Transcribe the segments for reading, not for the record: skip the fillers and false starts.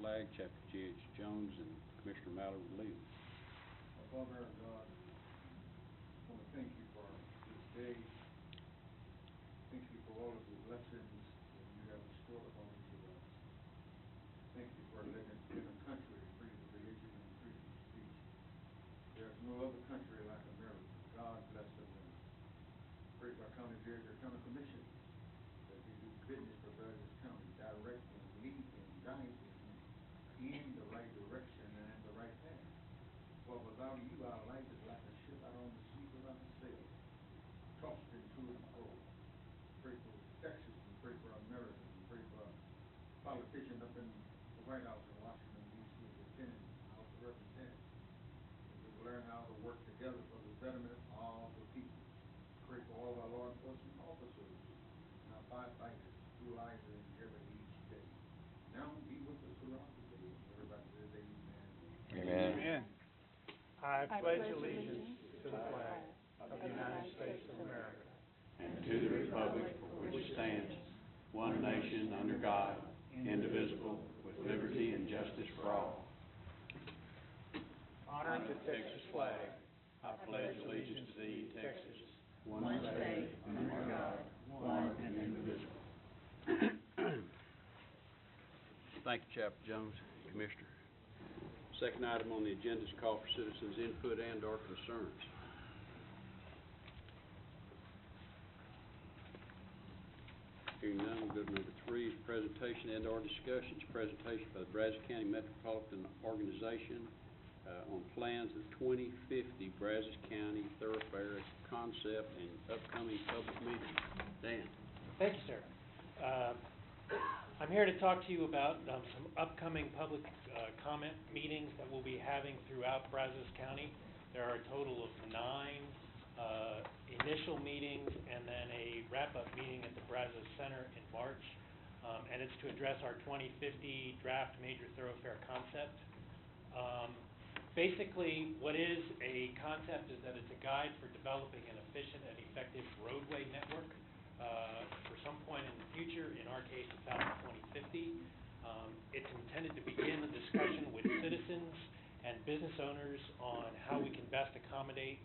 flag, Chapter G.H. Jones, and Commissioner Mallory will lead us. Father God, I want to thank you for this day. Thank you for all of the blessings that you have bestowed upon each of us. Thank you for living in a country free of religion and freedom of speech. There's no other country like America. God bless America. Pray for our county judge, our county commission, that they do business for Brazos County, directing, leading, guiding in the right direction and in the right path. For without you, our life is like a ship out on the sea without a sail, tossed into and fro. Pray for Texas, and pray for America, and pray for politicians up in the White House in Washington, D.C., the Senate, House of Representatives. We learn how to work together for the betterment of the people. Pray for all our law enforcement officers and our firefighters who lie in jeopardy each day. Now be with us throughout the day. Everybody says amen. Amen. Amen. I pledge allegiance to the flag of the United States of America And to the republic for which stands one nation under God, indivisible, with liberty and justice for all. Honor the Texas flag. I pledge allegiance to thee, Texas, one state, under God, one and indivisible. Thank you, Chapter Jones, Commissioner. Second item on the agenda is call for citizens' input and/or concerns. Hearing none, we'll go to number 3 is presentation and/or discussions. Presentation by the Brazos County Metropolitan Organization on plans of 2050 Brazos County thoroughfare concept and upcoming public meetings. Dan. Thank you, sir. I'm here to talk to you about some upcoming public comment meetings that we'll be having throughout Brazos County. There are a total of 9 initial meetings and then a wrap-up meeting at the Brazos Center in March. And it's to address our 2050 draft major thoroughfare concept. Basically, what is a concept is that it's a guide for developing an efficient and effective roadway network for some point in the future. In our case, it's out in 2050. It's intended to begin a discussion with citizens and business owners on how we can best accommodate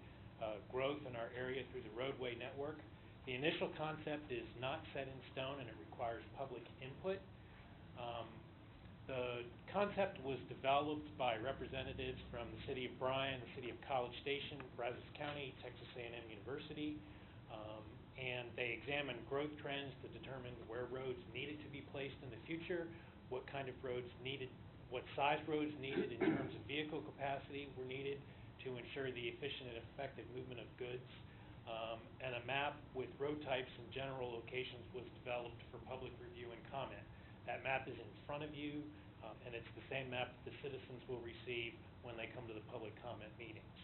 growth in our area through the roadway network. The initial concept is not set in stone and it requires public input. The concept was developed by representatives from the City of Bryan, the City of College Station, Brazos County, Texas A&M University, and they examined growth trends to determine where roads needed to be placed in the future, what kind of roads needed, what size roads needed in terms of vehicle capacity were needed to ensure the efficient and effective movement of goods, and a map with road types and general locations was developed for public review and comment. That map is in front of you, and it's the same map that the citizens will receive when they come to the public comment meetings.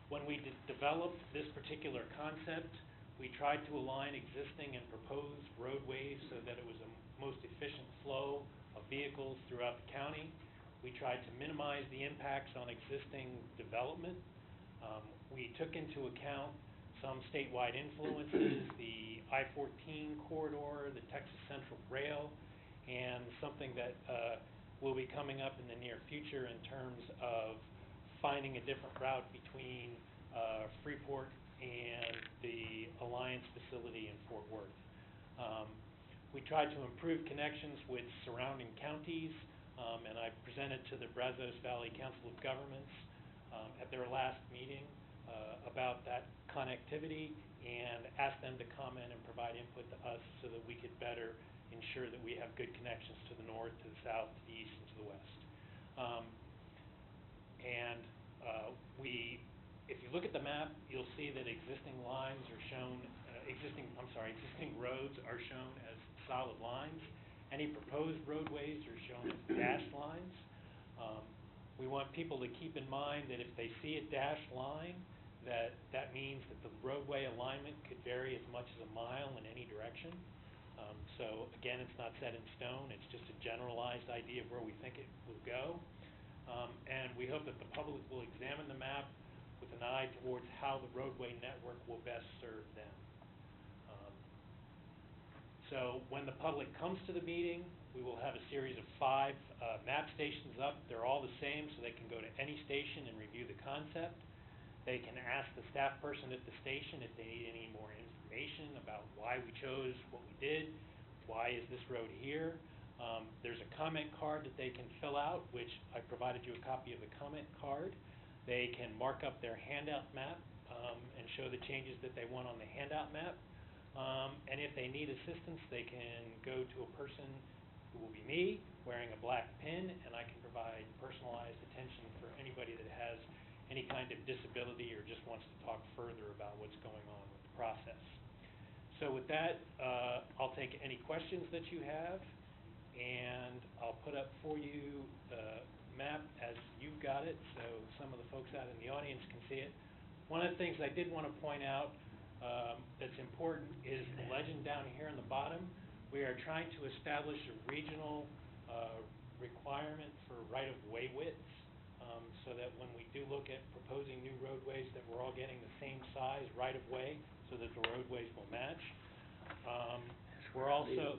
When we developed this particular concept, we tried to align existing and proposed roadways so that it was a most efficient flow of vehicles throughout the county. We tried to minimize the impacts on existing development. We took into account some statewide influences, the I-14 corridor, the Texas Central Rail, and something that will be coming up in the near future in terms of finding a different route between Freeport and the Alliance facility in Fort Worth. We tried to improve connections with surrounding counties, and I presented to the Brazos Valley Council of Governments at their last meeting about that connectivity and asked them to comment and provide input to us so that we could better ensure that we have good connections to the north, to the south, to the east, and to the west. If you look at the map, you'll see that existing lines are shown, existing roads are shown as solid lines. Any proposed roadways are shown as dashed lines. We want people to keep in mind that if they see a dashed line, that means that the roadway alignment could vary as much as a mile in any direction. So again, it's not set in stone. It's just a generalized idea of where we think it will go. And we hope that the public will examine the map with an eye towards how the roadway network will best serve them. So when the public comes to the meeting, we will have a series of 5 map stations up. They're all the same, so they can go to any station and review the concept. They can ask the staff person at the station if they need any more information about why we chose what we did, why is this road here. There's a comment card that they can fill out, which I provided you a copy of the comment card. They can mark up their handout map and show the changes that they want on the handout map. And if they need assistance, they can go to a person who will be me, wearing a black pin, and I can provide personalized attention for anybody that has any kind of disability or just wants to talk further about what's going on with the process. So with that, I'll take any questions that you have, and I'll put up for you the map as you've got it, so some of the folks out in the audience can see it. One of the things I did want to point out that's important is the legend down here on the bottom. We are trying to establish a regional requirement for right-of-way widths, so that when we do look at proposing new roadways, that we're all getting the same size right-of-way, so that the roadways will match.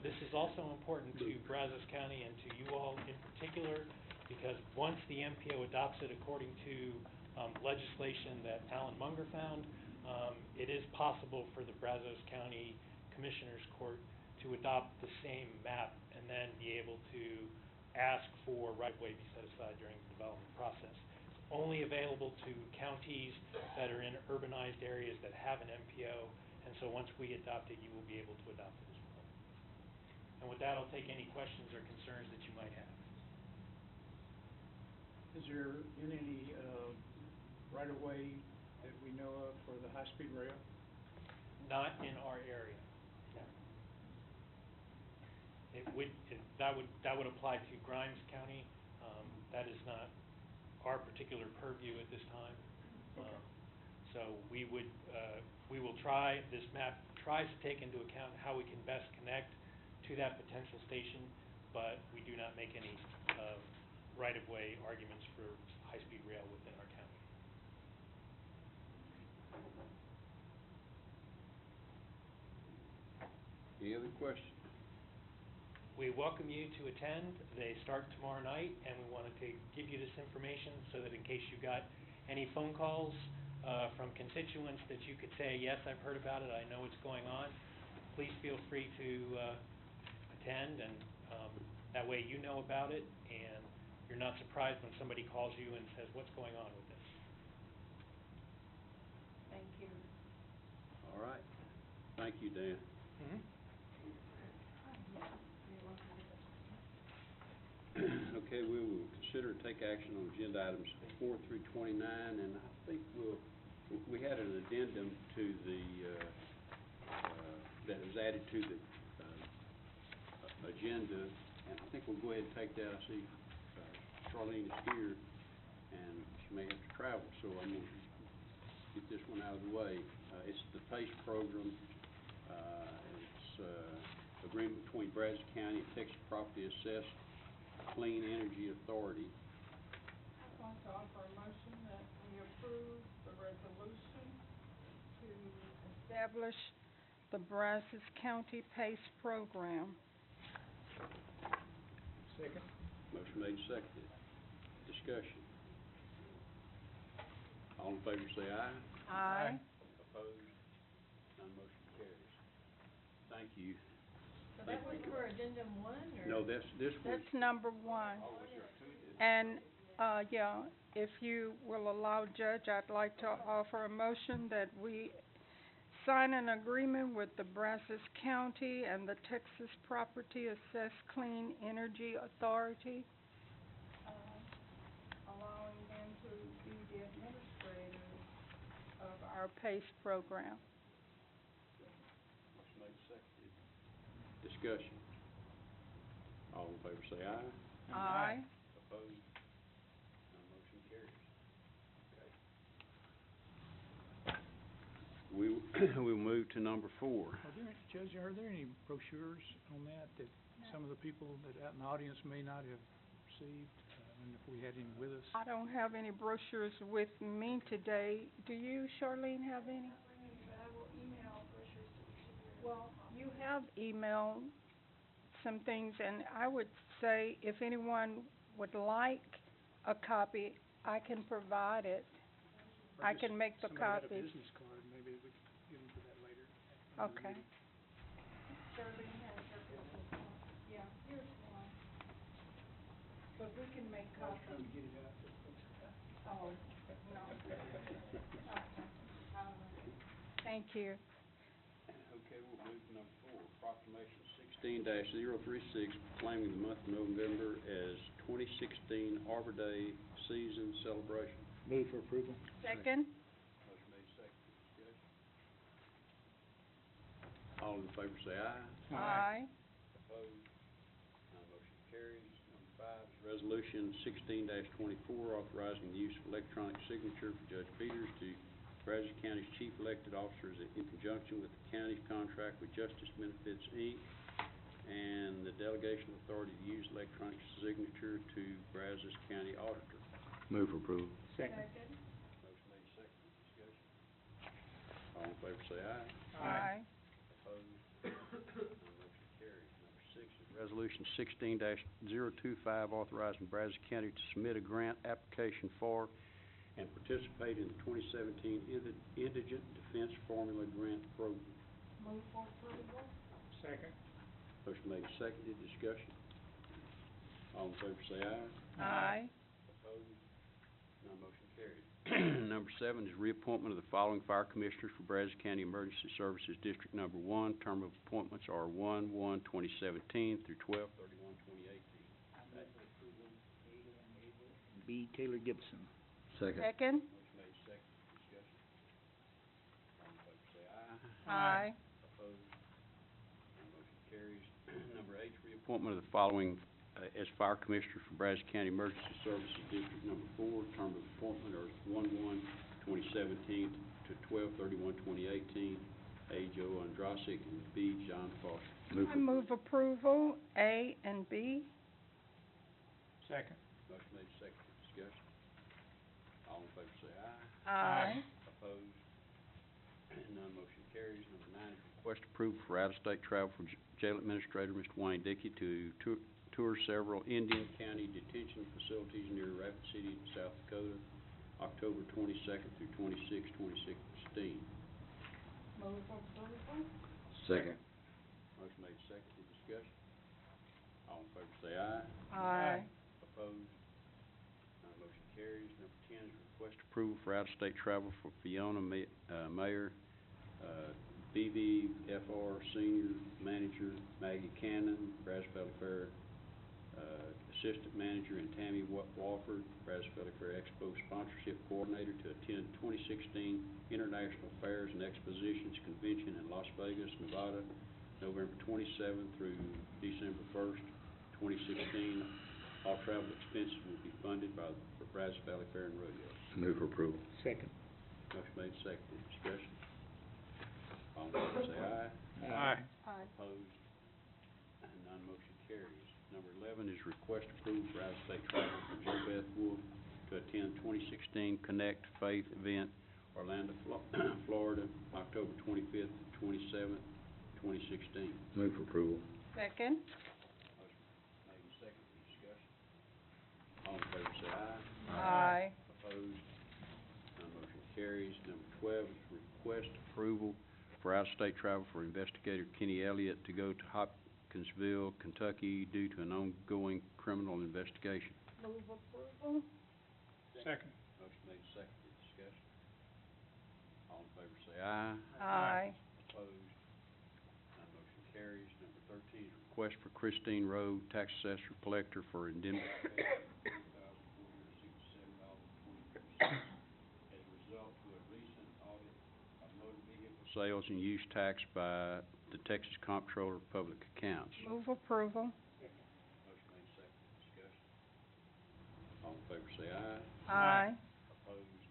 This is also important to Brazos County and to you all in particular, because once the MPO adopts it according to legislation that Alan Munger found, it is possible for the Brazos County Commissioners Court to adopt the same map and then be able to ask for right-of-way be set aside during the development process. It's only available to counties that are in urbanized areas that have an MPO, and so once we adopt it, you will be able to adopt it as well. And with that, I'll take any questions or concerns that you might have. Is there any right-of-way that we know of for the high-speed rail? Not in our area. No. That would apply to Grimes County. That is not our particular purview at this time. So we will try. This map tries to take into account how we can best connect to that potential station, but we do not make any right-of-way arguments for high-speed rail within our county. Any other questions? We welcome you to attend. They start tomorrow night, and we wanted to give you this information so that in case you got any phone calls from constituents that you could say, yes, I've heard about it, I know what's going on, please feel free to attend, and that way you know about it, and you're not surprised when somebody calls you and says, what's going on with this? Thank you. All right. Thank you, Dan. Mm-hmm. Okay, we will consider and take action on agenda items 4 through 29, and I think we had an addendum to the, that was added to the agenda, and I think we'll go ahead and take that. I see Charlene is here, and she may have to travel, so I'm going to get this one out of the way. It's the PACE program. It's agreement between Brazos County and Texas Property Assessed Clean Energy Authority. I'd like to offer a motion that we approve the resolution to establish the Brazos County PACE program. Second. Motion made, seconded. Discussion. All in favor say aye. Aye. Opposed? None motion carries. Thank you. So that was for addendum 1, or? No, this was. That's number 1. Oh, was there two? And, yeah, if you will allow, Judge, I'd like to offer a motion that we sign an agreement with the Brazos County and the Texas Property Assessed Clean Energy Authority, allowing them to be the administrators of our PACE program. Motion made, seconded. Discussion. All in favor say aye. Aye. Opposed? None motion carries. Okay. We'll move to number 4. Judge, are there any brochures on that some of the people that out in the audience may not have received, and if we had any with us? I don't have any brochures with me today. Do you, Charlene, have any? I will email brochures to the. Well, You have emailed some things, and I would say if anyone would like a copy, I can provide it. Or I just can make the somebody had a copies. business card, maybe we could give them to that later. Okay. Darlene has her business card. Yeah, here's one. But we can make copies. Get it out. Oh, no. Okay. Thank you. Okay, we'll move to number 4, proclamation 16-036, proclaiming the month of November as 2016 Arbor Day Season Celebration. Move for approval. Second? Motion made, seconded, discussion. All in favor say aye. Aye. Opposed? None motion carries. Number 5 is resolution 16-24, authorizing the use of electronic signature for Judge Peters to Brazos County's chief elected officers in conjunction with the county's contract with Justice Benefits, Inc., and the delegation of authority to use electronic signature to Brazos County Auditor. Move for approval. Second? Motion made, seconded, discussion. All in favor say aye. Aye. Opposed? None motion carries. Number 6 is resolution 16-025, authorizing Brazos County to submit a grant application for and participate in the 2017 Indigent Defense Formula Grant Program. Move for approval? Second. Motion made, seconded, discussion. All in favor say aye. Aye. Opposed? None motion carried. Number 7 is reappointment of the following fire commissioners for Brazos County Emergency Services District Number 1. Term of appointments are 1/1/2017 through 12/31/2018. I move for approval A, Glenn Abel, and B, Taylor Gibson. Second. Second? Motion made, seconded, discussion. All in favor say aye. Aye. Opposed? None motion carries. Number 8 is reappointment of the following as fire commissioners for Brazos County Emergency Services District Number 4. Term of appointment are 1/1/2017 to 12/31/2018. A, Joe Andrasick, and B, John Foster. I move approval A and B. Second. Motion made, seconded, discussion. All in favor say aye. Aye. Opposed? None motion carries. Number 9 is request approval for out-of-state travel for Jail Administrator Mr. Wayne Dickey to tour several Indian County detention facilities near Rapid City, South Dakota, October 22nd through 26th, 2016. Move approval? Second. Motion made, seconded, discussion. All in favor say aye. Aye. Opposed? None motion carries. Number 10 is request approval for out-of-state travel for Fiona Mayer, BVFR Senior Manager, Maggie Cannon, Brazos Valley Fair Assistant Manager, and Tammy Walford, Brazos Valley Fair Expo Sponsorship Coordinator, to attend 2016 International Fairs and Expositions Convention in Las Vegas, Nevada, November 27th through December 1st, 2016. All travel expenses will be funded by the Brazos Valley Fair and Rodeo. Move for approval. Second. Motion made, seconded, discussion. All in favor say aye. Aye. Aye. Opposed? None motion carries. Number 11 is request approval for out-of-state travel for Jo Beth Wolf to attend 2016 Connect Faith event, Orlando, Florida, October 25th to 27th, 2016. Move for approval. Second? Motion made and seconded, discussion. All in favor say aye. Aye. Opposed? None motion carries. Number 12 is request approval for out-of-state travel for Investigator Kenny Elliott to go to Hopkinsville, Kentucky, due to an ongoing criminal investigation. Move approval? Second. Motion made, seconded, discussion. All in favor say aye. Aye. Opposed? None motion carries. Number 13 is request for Christine Rowe, tax assessor collector, for indemnification of $4,467.24 as a result to a recent audit of motor vehicle sales and use tax by the Texas Comptroller of Public Accounts. Move approval? Motion made, seconded, discussion. All in favor say aye. Aye. Opposed?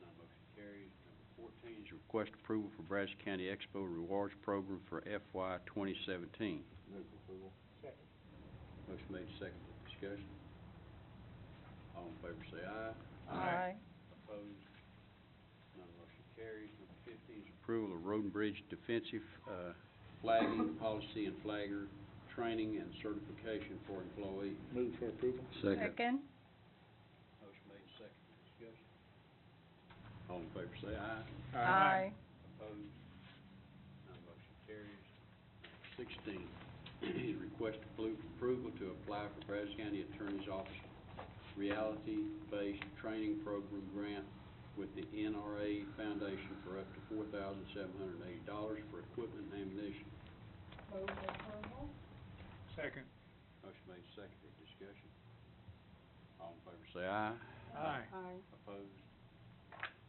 None motion carries. Number 14 is request approval for Brazos County Expo Rewards Program for FY 2017. Move for approval. Second. Motion made, seconded, discussion. All in favor say aye. Aye. Opposed? None motion carries. Number 15 is approval of Road and Bridge Defensive flagging policy and flagger training and certification for employees. Move for approval. Second. Motion made, seconded, discussion. All in favor say aye. Aye. Opposed? None motion carries. 16 is request approval to apply for Brazos County Attorney's Office reality-based training program grant with the NRA Foundation for up to $4,780 for equipment and ammunition. Move for approval. Second. Motion made, seconded, discussion. All in favor say aye. Aye. Aye. Opposed?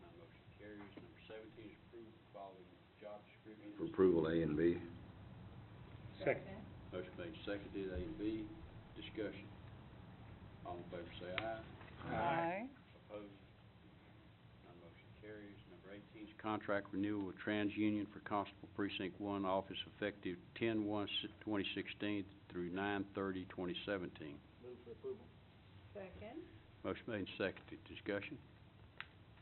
None motion carries. Number 17 is approval of following job descriptions. For approval, A and B. Second. Motion made, seconded, A and B, discussion. All in favor say aye. Aye. Opposed? None motion carries. Number 18 is contract renewal with TransUnion for Constable Precinct 1 office effective 10/1/2016 through 9/30/2017. Move for approval. Second. Motion made and seconded, discussion.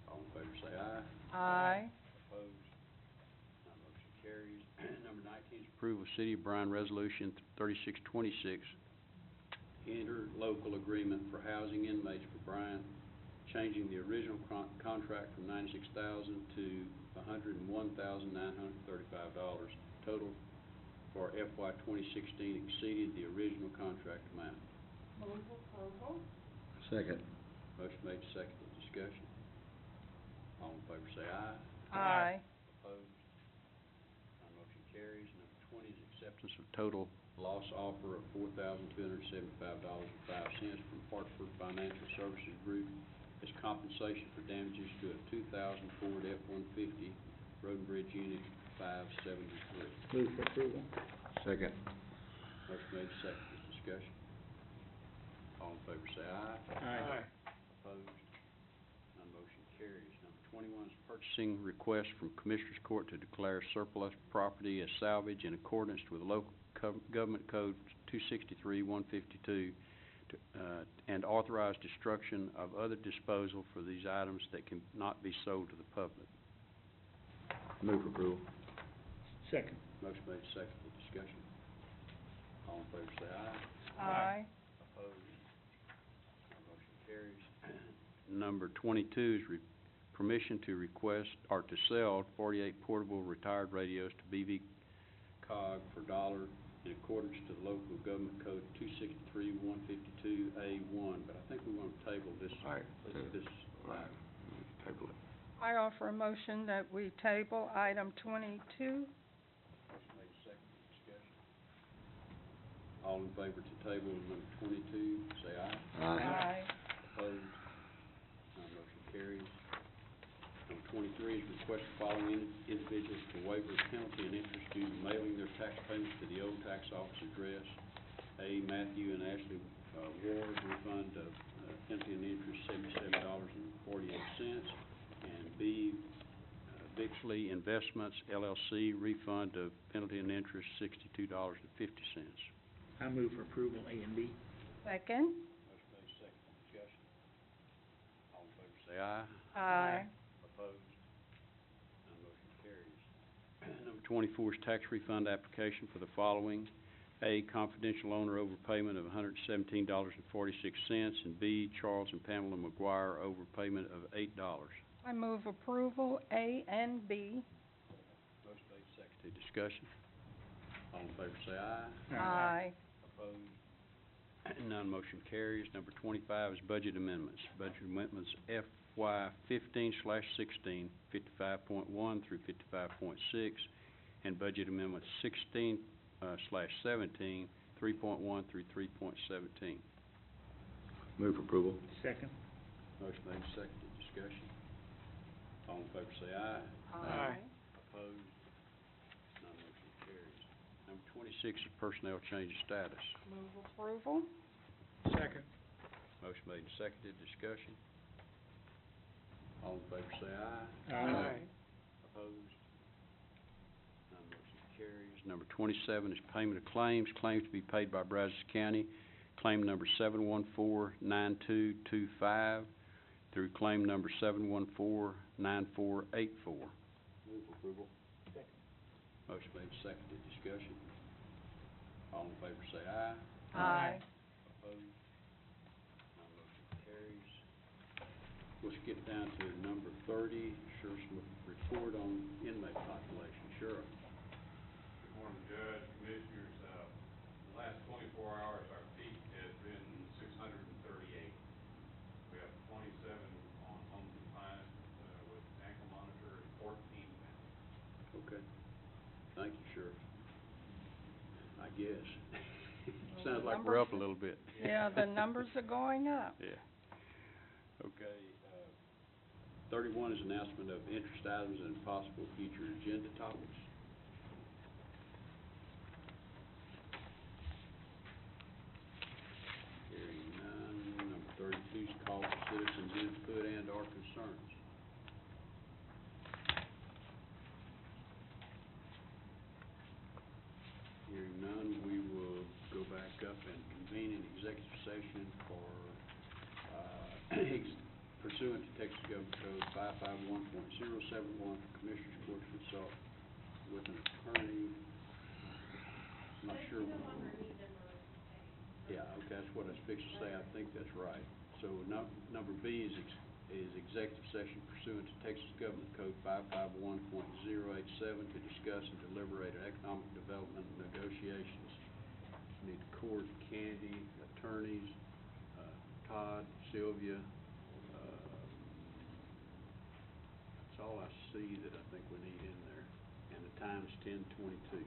All in favor say aye. Aye. Opposed? None motion carries. Number 19 is approval of City of Bryan Resolution 3626, interlocal agreement for housing inmates for Bryan, changing the original contract from $96,000 to $101,935. Total for FY 2016 exceeded the original contract amount. Move approval. Second. Motion made, seconded, discussion. All in favor say aye. Aye. Opposed? None motion carries. Number 20 is acceptance of total loss offer of $4,275.05 from Hartford Financial Services Group as compensation for damages to a 2000 Ford F-150 Road and Bridge Unit 573. Move for approval. Second. Motion made, seconded, discussion. All in favor say aye. Aye. Opposed? None motion carries. Number 21 is purchasing request from Commissioners Court to declare surplus property as salvage in accordance with local government code 263-152 and authorize destruction of other disposal for these items that can not be sold to the public. Move for approval. Second. Motion made, seconded, discussion. All in favor say aye. Aye. Opposed? None motion carries. Number 22 is permission to request or to sell 48 portable retired radios to BV Cog for $1 in accordance to the local government code 263-152A1. But I think we want to table this. All right. This Right. Table it. I offer a motion that we table item 22. Motion made, seconded, discussion. All in favor to table number 22, say aye. Aye. Opposed? None motion carries. Number 23 is request the following individuals to waiver penalty and interest due to mailing their tax payments to the old tax office address. A, Matthew and Ashley Ward, refund of penalty and interest $77.48. And B, Bixley Investments LLC, refund of penalty and interest $62.50. I move for approval A and B. Second. Motion made, second, discussion. All in favor say aye. Aye. Opposed? None motion carries. Number 24 is tax refund application for the following. A, confidential owner overpayment of $117.46, and B, Charles and Pamela McGuire overpayment of $8. I move approval A and B. Motion made, seconded, discussion. All in favor say aye. Aye. Opposed? None motion carries. Number 25 is budget amendments. Budget amendments FY 15/16, 55.1 through 55.6, and budget amendments 16/17, 3.1 through 3.17. Move for approval. Second. Motion made, seconded, discussion. All in favor say aye. Aye. Opposed? None motion carries. Number 26 is personnel change of status. Move approval. Second. Motion made and seconded, discussion. All in favor say aye. Aye. Opposed? None motion carries. Number 27 is payment of claims. Claims to be paid by Brazos County. Claim number 7149225 through claim number 7149484. Move for approval. Second. Motion made, seconded, discussion. All in favor say aye. Aye. Opposed? None motion carries. We'll skip down to number 30, sheriff's report on inmate population. Sheriff. Good morning, Judge, Commissioners. The last 24 hours, our peak has been 638. We have 27 on home confinement with ankle monitor and 14 now. Okay. Thank you, Sheriff. I guess. Sounds like we're up a little bit. Yeah, the numbers are going up. Yeah. Okay, 31 is announcement of interest items and possible future agenda topics. Hearing none. Number 32 is call for citizens' input and/or concerns. Hearing none, we will go back up and convene an executive session for, pursuant to Texas Government Code 551.071 for Commissioners Court to consult with an attorney. I'm not sure. Yeah, okay, that's what I was fixing to say. I think that's right. So number B is executive session pursuant to Texas Government Code 551.087 to discuss and deliberate on economic development negotiations. We need court, Candy, attorneys, Todd, Sylvia. That's all I see that I think we need in there. And the time's 10:22.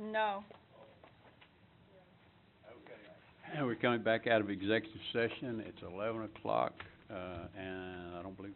No. And we're coming back out of executive session. It's 11 o'clock, and I don't believe